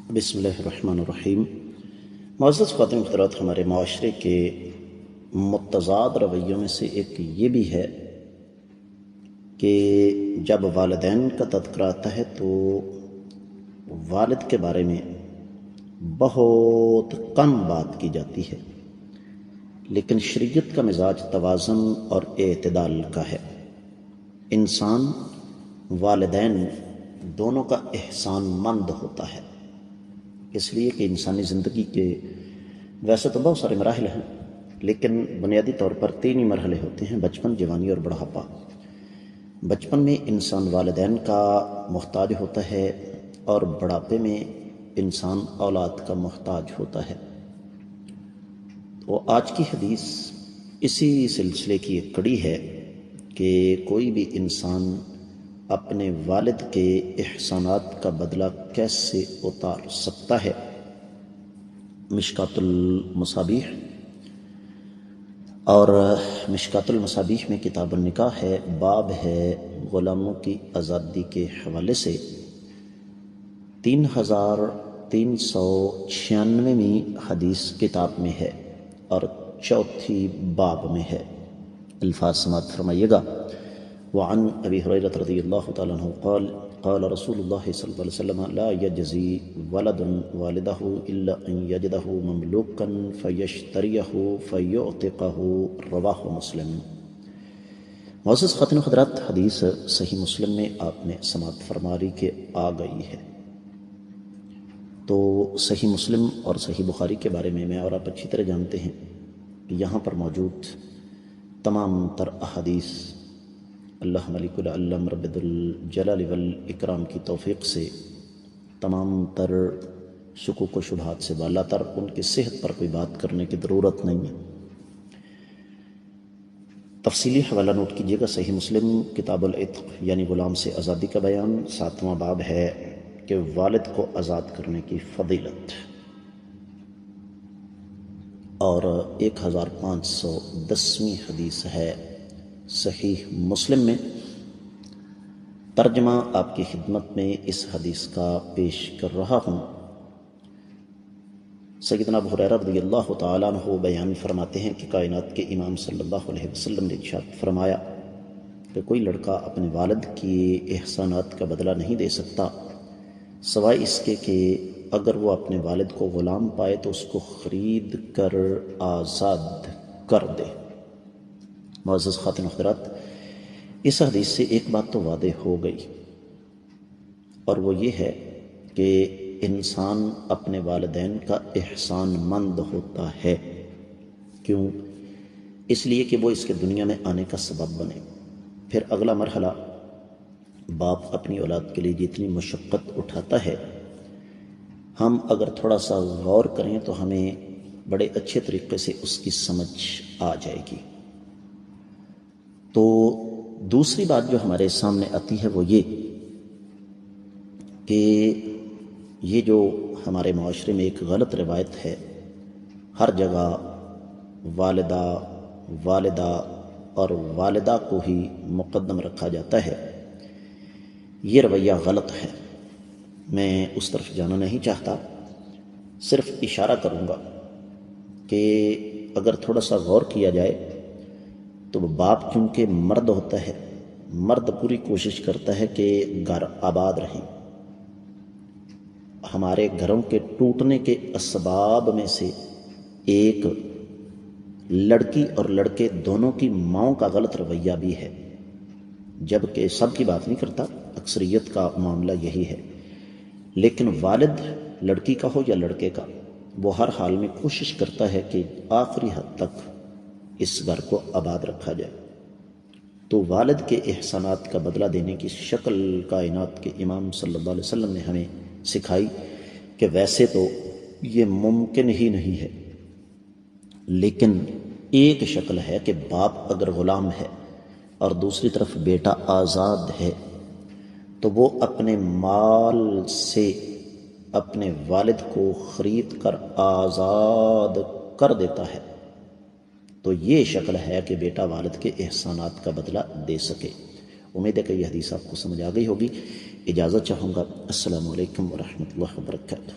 بسم اللہ الرحمن الرحیم۔ معزز خواتین حضرات، ہمارے معاشرے کے متضاد رویوں میں سے ایک یہ بھی ہے کہ جب والدین کا تذکرہ آتا ہے تو والد کے بارے میں بہت کم بات کی جاتی ہے، لیکن شریعت کا مزاج توازن اور اعتدال کا ہے۔ انسان والدین دونوں کا احسان مند ہوتا ہے، اس لیے کہ انسانی زندگی کے ویسے تو بہت سارے مراحل ہیں، لیکن بنیادی طور پر 3 ہی مرحلے ہوتے ہیں: بچپن، جوانی اور بڑھاپا۔ بچپن میں انسان والدین کا محتاج ہوتا ہے اور بڑھاپے میں انسان اولاد کا محتاج ہوتا ہے۔ تو آج کی حدیث اسی سلسلے کی ایک کڑی ہے کہ کوئی بھی انسان اپنے والد کے احسانات کا بدلہ کیسے اتار سکتا ہے۔ مشکوٰۃ المصابیح اور مشکوٰۃ المصابیح میں کتاب النکاح ہے، باب ہے غلاموں کی آزادی کے حوالے سے 3396ویں حدیث کتاب میں ہے اور 4 باب میں ہے۔ الفاظ سماعت فرمائیے گا۔ وعن ابی ہریرہ رضی اللہ تعالیٰ عنہ قال قال رسول اللہ صلی اللہ علیہ وسلم لا یجزی ولد والدہ الا ان یجدہ مملوکا فیشتریہ فیعتقہ، رواہ مسلم۔ معزز خواتین و حضرات، حدیث صحیح مسلم میں آپ نے سماعت فرماری کے آ گئی ہے۔ تو صحیح مسلم اور صحیح بخاری کے بارے میں اور آپ اچھی طرح جانتے ہیں کہ یہاں پر موجود تمام تر احادیث اللہ ملک العلم رب الجلال والاکرام کی توفیق سے تمام تر شکوک و شبہات سے بالا تر، ان کی صحت پر کوئی بات کرنے کی ضرورت نہیں ہے۔ تفصیلی حوالہ نوٹ کیجیے گا۔ صحیح مسلم کتاب العتق یعنی غلام سے آزادی کا بیان، 7واں باب ہے کہ والد کو آزاد کرنے کی فضیلت، اور 1510ویں حدیث ہے صحیح مسلم میں۔ ترجمہ آپ کی خدمت میں اس حدیث کا پیش کر رہا ہوں۔ سیدنا ابو ہریرہ رضی اللہ تعالیٰ عنہ بیان فرماتے ہیں کہ کائنات کے امام صلی اللہ علیہ وسلم نے ارشاد فرمایا کہ کوئی لڑکا اپنے والد کی احسانات کا بدلہ نہیں دے سکتا سوائے اس کے کہ اگر وہ اپنے والد کو غلام پائے تو اس کو خرید کر آزاد کر دے۔ معزز خواتین و حضرات، اس حدیث سے ایک بات تو واضح ہو گئی، اور وہ یہ ہے کہ انسان اپنے والدین کا احسان مند ہوتا ہے۔ کیوں؟ اس لیے کہ وہ اس کے دنیا میں آنے کا سبب بنے۔ پھر اگلا مرحلہ، باپ اپنی اولاد کے لیے جتنی مشقت اٹھاتا ہے، ہم اگر تھوڑا سا غور کریں تو ہمیں بڑے اچھے طریقے سے اس کی سمجھ آ جائے گی۔ تو دوسری بات جو ہمارے سامنے آتی ہے وہ یہ کہ یہ جو ہمارے معاشرے میں ایک غلط روایت ہے، ہر جگہ والدہ والدہ اور والدہ کو ہی مقدم رکھا جاتا ہے، یہ رویہ غلط ہے۔ میں اس طرف جانا نہیں چاہتا، صرف اشارہ کروں گا کہ اگر تھوڑا سا غور کیا جائے تو باپ چونکہ مرد ہوتا ہے، مرد پوری کوشش کرتا ہے کہ گھر آباد رہیں۔ ہمارے گھروں کے ٹوٹنے کے اسباب میں سے ایک لڑکی اور لڑکے دونوں کی ماؤں کا غلط رویہ بھی ہے، جبکہ سب کی بات نہیں کرتا، اکثریت کا معاملہ یہی ہے۔ لیکن والد لڑکی کا ہو یا لڑکے کا، وہ ہر حال میں کوشش کرتا ہے کہ آخری حد تک اس گھر کو آباد رکھا جائے۔ تو والد کے احسانات کا بدلہ دینے کی شکل کائنات کے امام صلی اللہ علیہ وسلم نے ہمیں سکھائی کہ ویسے تو یہ ممکن ہی نہیں ہے، لیکن ایک شکل ہے کہ باپ اگر غلام ہے اور دوسری طرف بیٹا آزاد ہے تو وہ اپنے مال سے اپنے والد کو خرید کر آزاد کر دیتا ہے۔ تو یہ شکل ہے کہ بیٹا والد کے احسانات کا بدلہ دے سکے۔ امید ہے کہ یہ حدیث آپ کو سمجھ آ گئی ہوگی۔ اجازت چاہوں گا۔ السلام علیکم ورحمۃ اللہ وبرکاتہ۔